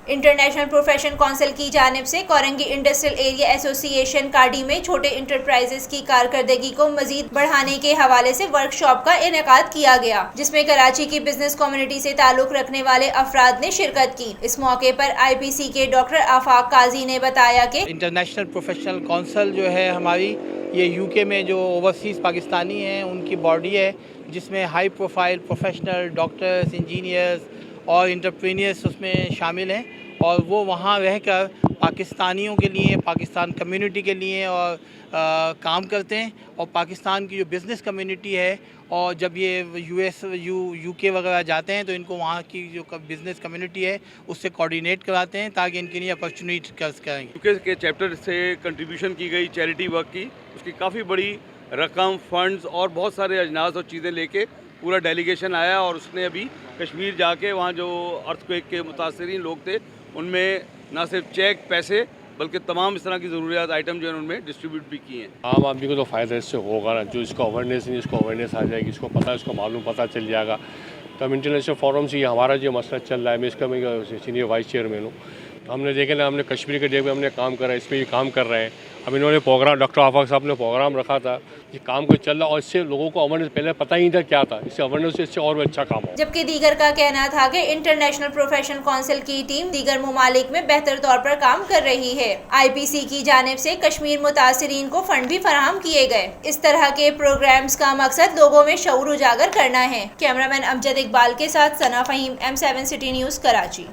International profession council کی جانب سے کورنگی انڈسٹریل ایریا ایسوسی ایشن کاڈی میں چھوٹے انٹرپرائزز کی کارکردگی کو مزید بڑھانے کے حوالے سے ورکشاپ کا انعقاد کیا گیا، جس میں کراچی کی بزنس کمیونٹی سے تعلق رکھنے والے افراد نے شرکت کی۔ اس موقع پر آئی پی سی کے ڈاکٹر آفاق قاضی نے بتایا کہ انٹرنیشنل پروفیشنل کونسل جو ہے ہماری، یہ یو کے میں جو اوورسیز پاکستانی ہیں ان کی باڈی ہے، جس میں high profile professional doctors, engineers اور انٹرپرینئرز اس میں شامل ہیں، اور وہ وہاں رہ کر پاکستانیوں کے لیے، پاکستان کمیونٹی کے لیے اور کام کرتے ہیں، اور پاکستان کی جو بزنس کمیونٹی ہے، اور جب یہ یو کے وغیرہ جاتے ہیں تو ان کو وہاں کی جو بزنس کمیونٹی ہے اس سے کوارڈینیٹ کراتے ہیں تاکہ ان کے لیے اپرچونیٹی کریں۔ یو کے چیپٹر سے کنٹریبیوشن کی گئی چیریٹی ورک کی، اس کی کافی بڑی رقم، فنڈز اور بہت سارے اجناس اور چیزیں لے کے پورا ڈیلیگیشن آیا، اور اس نے ابھی کشمیر جا کے وہاں جو ارتھ کویک کے متاثرین لوگ تھے ان میں نہ صرف چیک، پیسے، بلکہ تمام اس طرح کی ضروریات آئٹم جو ہیں ان میں ڈسٹریبیوٹ بھی کیے ہیں۔ عام آدمی کو تو فائدہ اس سے ہوگا نا، جو اس کو اویئرنیس نہیں، اس کو اویئرنیس آ جائے گی، اس کو پتہ، اس کو معلوم پتہ چل جائے گا۔ تو ہم انٹرنیشنل فورم سے یہ ہمارا جو مسئلہ چل رہا ہے، میں اس کا میں سینئر وائس چیئرمین ہوں۔ ہم نے دیکھا نا، ہم نے کشمیر کے ڈے میں ہم نے کام کرا ہے، اس پہ یہ کام کر رہے ہیں۔ اب انہوں نے پروگرام، ڈاکٹر آفاق صاحب نے پروگرام رکھا تھا، یہ کام کو چل رہا، اور اس سے لوگوں کو اویئرنیس پہلے پتہ ہی نہیں تھا کیا تھا، اس سے اویئرنیس سے اس سے اور بھی اچھا کام ہو۔ جبکہ دیگر کا کہنا تھا کہ انٹرنیشنل پروفیشن کونسل کی ٹیم دیگر ممالک میں بہتر طور پر کام کر رہی ہے۔ آئی پی سی کی جانب سے کشمیر متاثرین کو فنڈ بھی فراہم کیے گئے۔ اس طرح کے پروگرامز کا مقصد لوگوں میں شعور اجاگر کرنا ہے۔ کیمرہ مین امجد اقبال کے ساتھ Sana Faheem, M7 city news, Karachi.